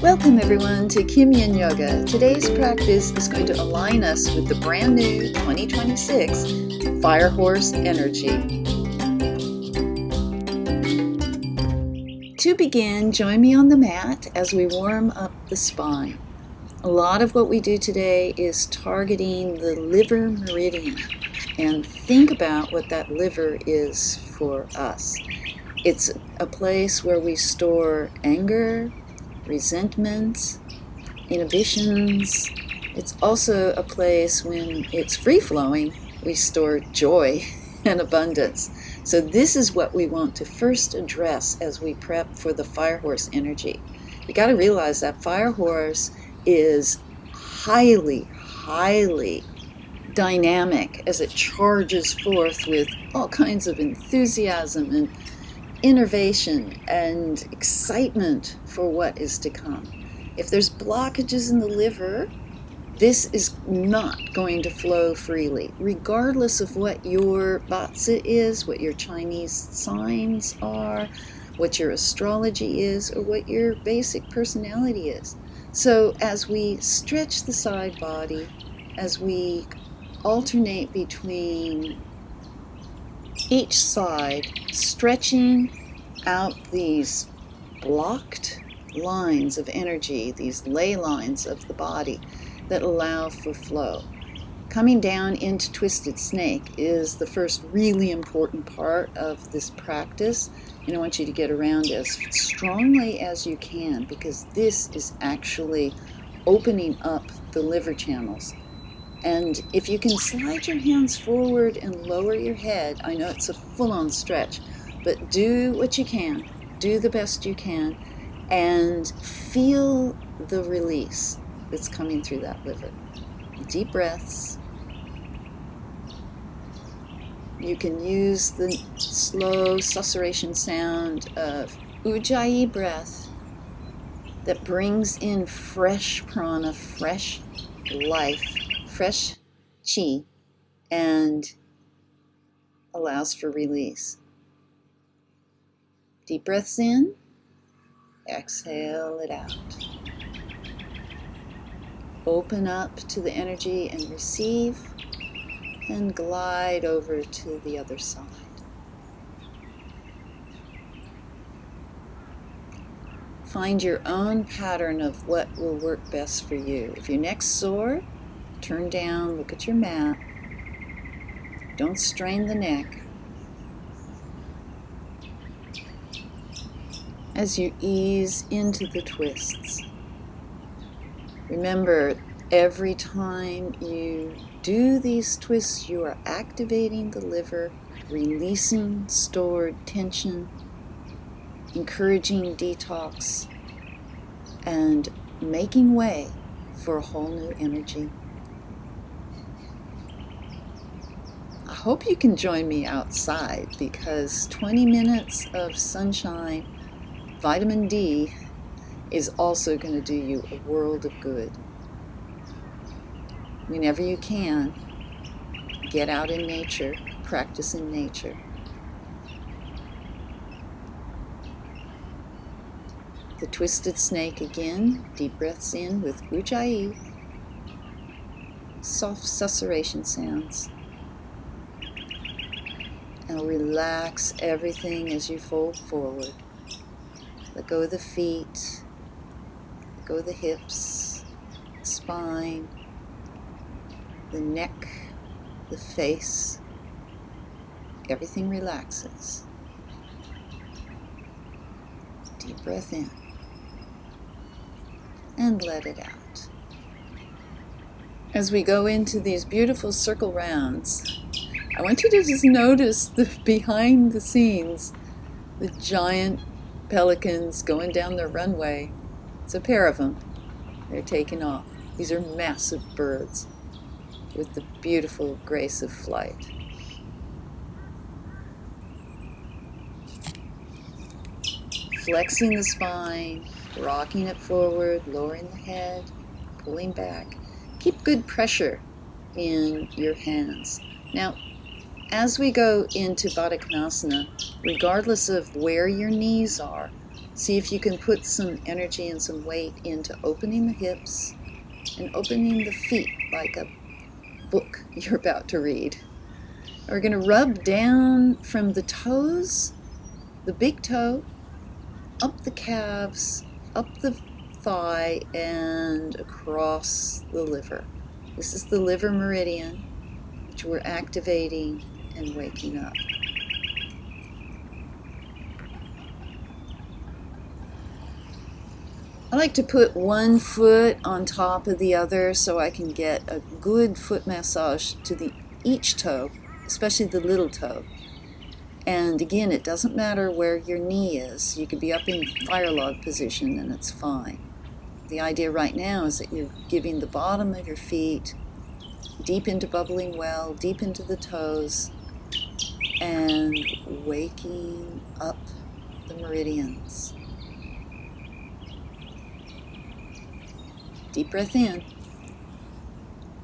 Welcome everyone to Kim Yin Yoga. Today's practice is going to align us with the brand new 2026 Fire Horse energy. To begin, join me on the mat as we warm up the spine. A lot of what we do today is targeting the liver meridian, and think about what that liver is for us. It's a place where we store anger, resentments, inhibitions. It's also a place when it's free-flowing, we store joy and abundance. So this is what we want to first address as we prep for the Fire Horse energy. You got to realize that Fire Horse is highly dynamic as it charges forth with all kinds of enthusiasm and innovation and excitement for what is to come. If there's blockages in the liver, this is not going to flow freely, regardless of what your Bazi is, what your Chinese signs are, what your astrology is, or what your basic personality is. So as we stretch the side body, as we alternate between each side, stretching out these blocked lines of energy, these ley lines of the body that allow for flow. Coming down into Twisted Snake is the first really important part of this practice, and I want you to get around as strongly as you can, because this is actually opening up the liver channels. And if you can slide your hands forward and lower your head, I know it's a full-on stretch, but do what you can, do the best you can, and feel the release that's coming through that liver. Deep breaths. You can use the slow susurration sound of Ujjayi breath that brings in fresh prana, fresh life, fresh chi, and allows for release. Deep breaths in, exhale it out. Open up to the energy and receive, and glide over to the other side. Find your own pattern of what will work best for you. If your neck's sore, turn down, look at your mat. Don't strain the neck. As you ease into the twists, remember, every time you do these twists, you are activating the liver, releasing stored tension, encouraging detox, and making way for a whole new energy. I hope you can join me outside, because 20 minutes of sunshine, vitamin D, is also going to do you a world of good. Whenever you can, get out in nature, practice in nature. The Twisted Snake again, deep breaths in with Ujjayi, soft susurration sounds. And relax everything as you fold forward. Let go of the feet, let go of the hips, the spine, the neck, the face. Everything relaxes. Deep breath in and let it out. As we go into these beautiful circle rounds, I want you to just notice the behind the scenes, the giant pelicans going down the runway. It's a pair of them. They're taking off. These are massive birds with the beautiful grace of flight. Flexing the spine, rocking it forward, lowering the head, pulling back. Keep good pressure in your hands. Now, as we go into Baddha Konasana, regardless of where your knees are, See if you can put some energy and some weight into opening the hips and opening the feet like a book you're about to read. We're going to rub down from the toes, the big toe, up the calves, up the thigh, and across the liver. This is the liver meridian, which we're activating and waking up. I like to put one foot on top of the other so I can get a good foot massage to each toe, especially the little toe. And again, it doesn't matter where your knee is. You could be up in fire log position and it's fine. The idea right now is that you're giving the bottom of your feet deep into bubbling well, deep into the toes, and waking up the meridians. Deep breath in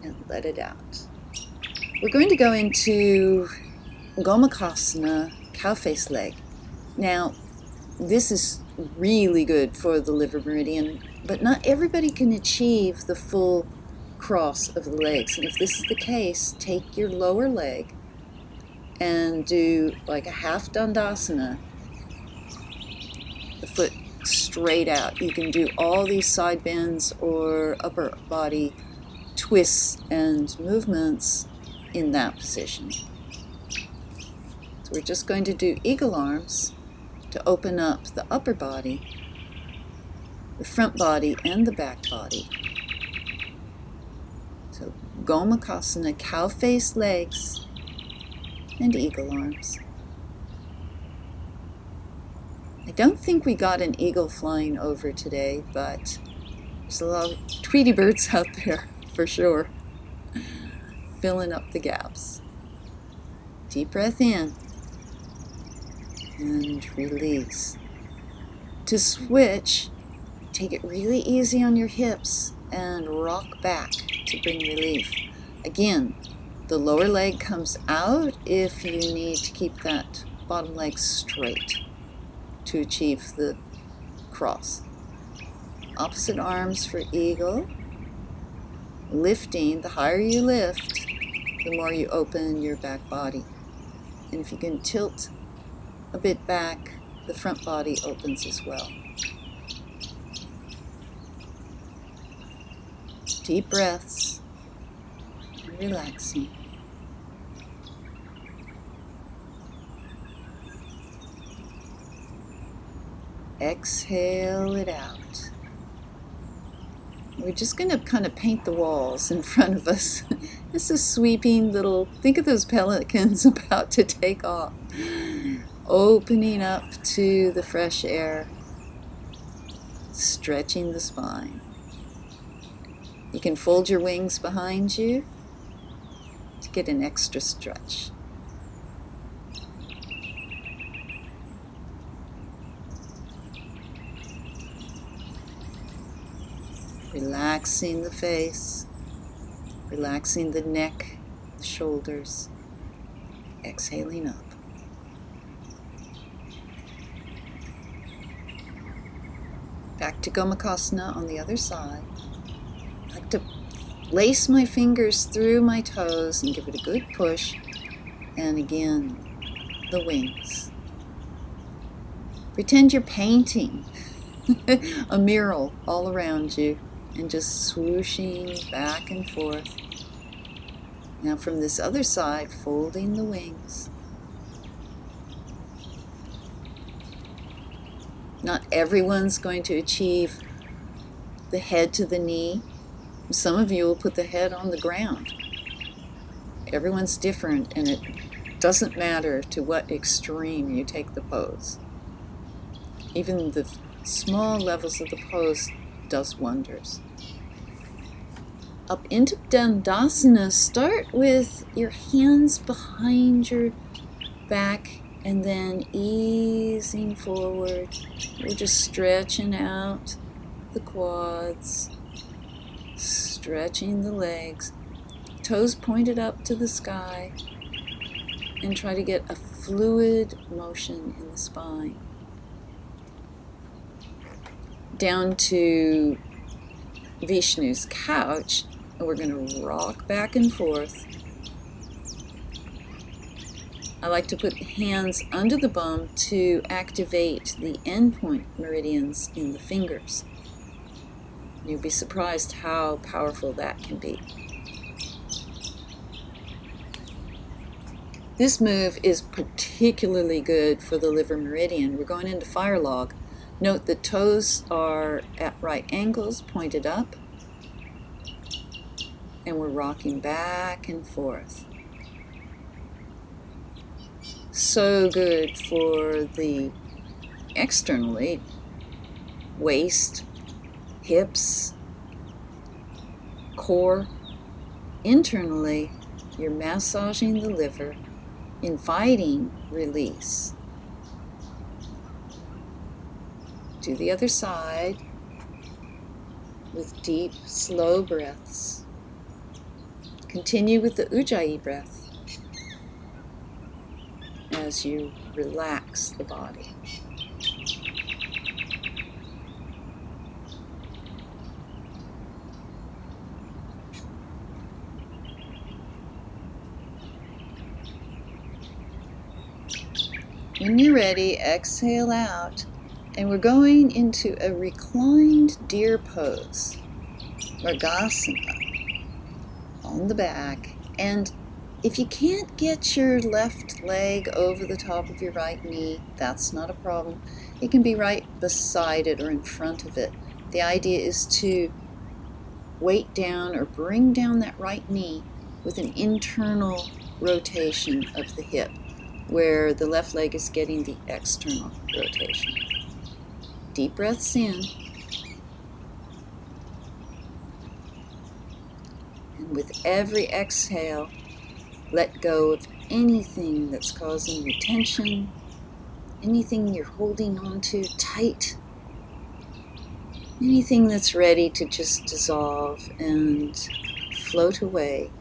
and let it out. We're going to go into Gomukhasana, cow face leg. Now, this is really good for the liver meridian, but not everybody can achieve the full cross of the legs. And if this is the case, take your lower leg and do like a half dandasana, the foot straight out. You can do all these side bends or upper body twists and movements in that position. So we're just going to do eagle arms to open up the upper body, the front body, and the back body. So Gomukhasana, cow face legs, and eagle arms. I don't think we got an eagle flying over today, but there's a lot of Tweety birds out there for sure, filling up the gaps. Deep breath in and release. To switch, take it really easy on your hips and rock back to bring relief. Again, the lower leg comes out if you need to keep that bottom leg straight to achieve the cross. Opposite arms for eagle. Lifting, the higher you lift, the more you open your back body. And if you can tilt a bit back, the front body opens as well. Deep breaths, relaxing. Exhale it out. We're just going to kind of paint the walls in front of us. This is sweeping little, think of those pelicans about to take off. Opening up to the fresh air, stretching the spine. You can fold your wings behind you to get an extra stretch. Relaxing the face, relaxing the neck, the shoulders, exhaling up. Back to Gomukhasana on the other side. I like to lace my fingers through my toes and give it a good push. And again, the wings. Pretend you're painting a mural all around you and just swooshing back and forth. Now from this other side, folding the wings. Not everyone's going to achieve the head to the knee. Some of you will put the head on the ground. Everyone's different, and it doesn't matter to what extreme you take the pose. Even the small levels of the pose does wonders. Up into Dandasana, start with your hands behind your back and then easing forward. We're just stretching out the quads, stretching the legs, toes pointed up to the sky, and try to get a fluid motion in the spine. down to Vishnu's couch, and we're going to rock back and forth. I like to put the hands under the bum to activate the endpoint meridians in the fingers. You'll be surprised how powerful that can be. This move is particularly good for the liver meridian. We're going into fire log. Note the toes are at right angles, pointed up, and we're rocking back and forth. So good for the externally, waist, hips, core. Internally, you're massaging the liver, inviting release. Do the other side with deep, slow breaths. Continue with the Ujjayi breath as you relax the body. When you're ready, exhale out, and we're going into a reclined deer pose, Mrigasana, on the back. And if you can't get your left leg over the top of your right knee, that's not a problem. It can be right beside it or in front of it. The idea is to weight down or bring down that right knee with an internal rotation of the hip, where the left leg is getting the external rotation. Deep breaths in. And with every exhale, let go of anything that's causing you tension, anything you're holding on to tight, anything that's ready to just dissolve and float away.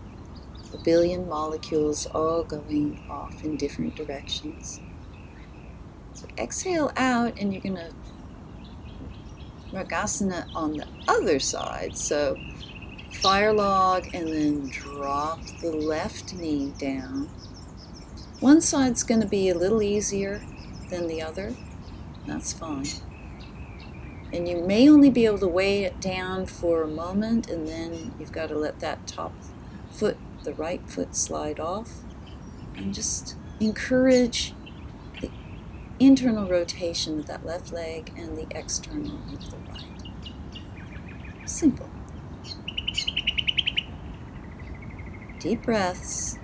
A billion molecules all going off in different directions. So exhale out, and you're going to Mrigasana on the other side. So fire log, and then drop the left knee down. One side's going to be a little easier than the other. That's fine. And you may only be able to weigh it down for a moment, and then you've got to let that top foot, the right foot, slide off. And just encourage the internal rotation of that left leg and the external of the right. Simple. Deep breaths.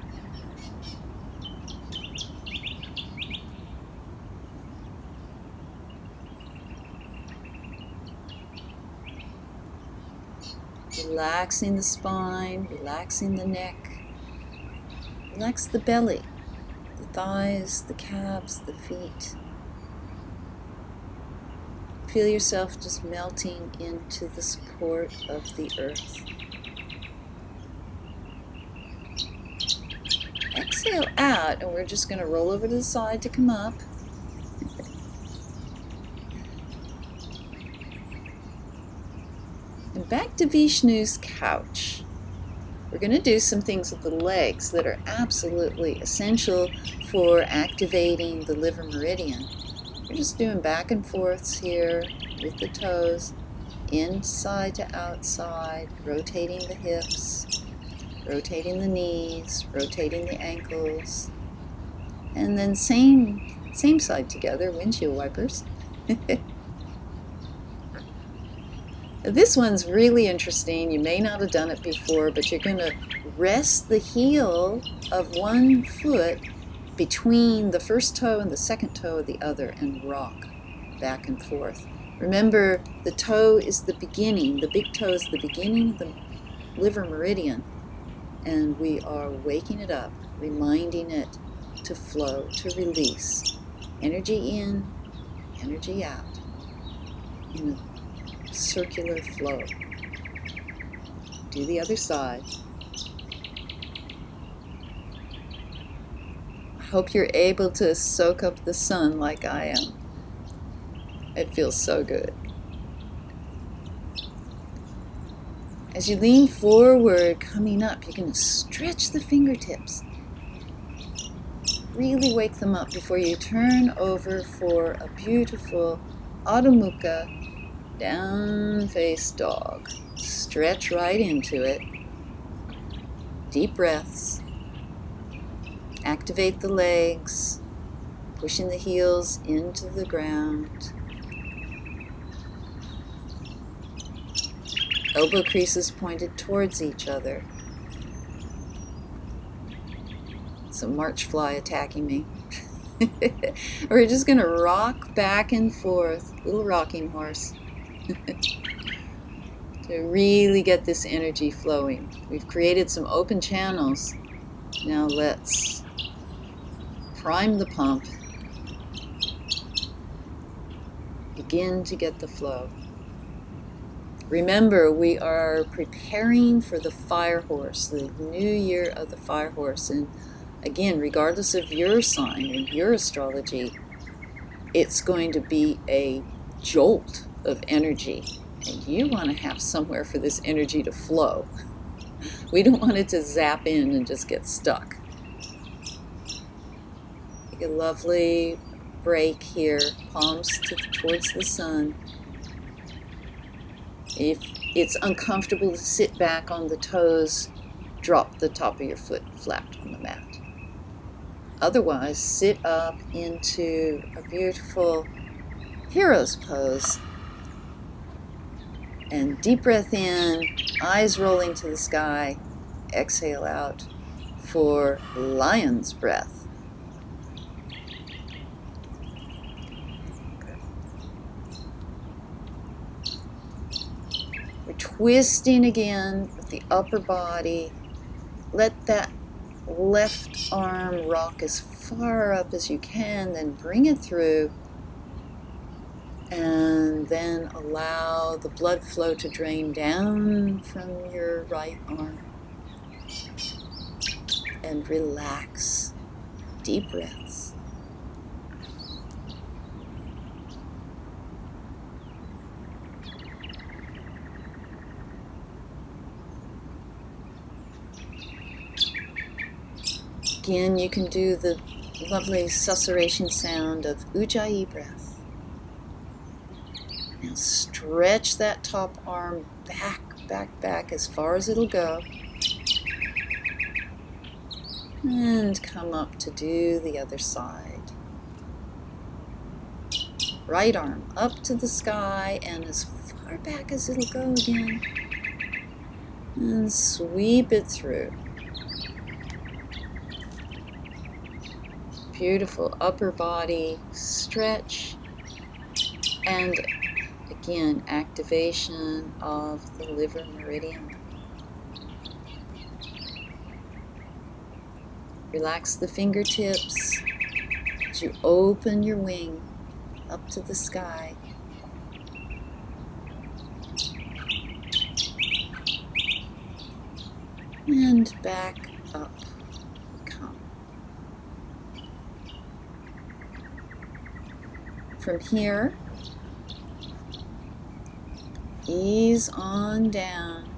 Relaxing the spine, relaxing the neck. Relax the belly, the thighs, the calves, the feet. Feel yourself just melting into the support of the earth. Exhale out, and we're just going to roll over to the side to come up. And back to Vishnu's couch. We're going to do some things with the legs that are absolutely essential for activating the liver meridian. We're just doing back and forths here with the toes, inside to outside, rotating the hips, rotating the knees, rotating the ankles, and then same side together, windshield wipers. This one's really interesting. You may not have done it before, but you're going to rest the heel of one foot between the first toe and the second toe of the other and rock back and forth. Remember, the toe is the beginning. The big toe is the beginning of the liver meridian, and we are waking it up, reminding it to flow, to release. Energy in, energy out, in a circular flow. Do the other side. I hope you're able to soak up the sun like I am. It feels so good. As you lean forward, coming up, you're going to stretch the fingertips. Really wake them up before you turn over for a beautiful Adho Mukha down face dog. Stretch right into it. Deep breaths. Activate the legs, pushing the heels into the ground. Elbow creases pointed towards each other. It's a march fly attacking me. We're just going to rock back and forth, little rocking horse, to really get this energy flowing. We've created some open channels. Now let's prime the pump. Begin to get the flow. Remember, we are preparing for the fire horse, the new year of the fire horse. And again, regardless of your sign and your astrology, it's going to be a jolt of energy. And you want to have somewhere for this energy to flow. We don't want it to zap in and just get stuck. Take a lovely break here, palms towards the sun. If it's uncomfortable to sit back on the toes, drop the top of your foot flat on the mat. Otherwise, sit up into a beautiful hero's pose. And deep breath in, eyes rolling to the sky. Exhale out for lion's breath. We're twisting again with the upper body. Let that left arm rock as far up as you can, then bring it through, and then allow the blood flow to drain down from your right arm. And relax. Deep breaths. Again, you can do the lovely susurration sound of Ujjayi breath. Now stretch that top arm back as far as it'll go. And come up to do the other side. Right arm up to the sky and as far back as it'll go again. And sweep it through. Beautiful upper body stretch, and again, activation of the liver meridian. Relax the fingertips as you open your wing up to the sky. And back up. From here, ease on down,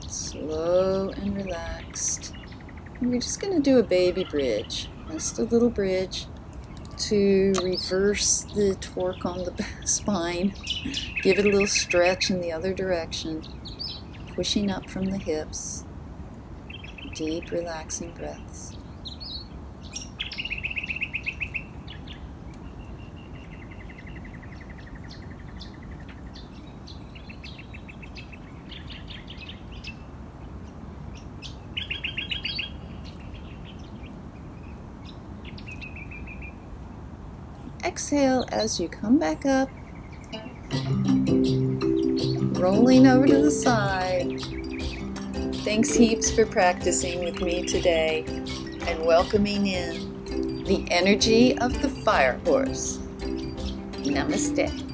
slow and relaxed. And we're just going to do a baby bridge, just a little bridge to reverse the torque on the spine, give it a little stretch in the other direction, pushing up from the hips, deep relaxing breaths. Exhale as you come back up, rolling over to the side. Thanks heaps for practicing with me today and welcoming in the energy of the fire horse. Namaste.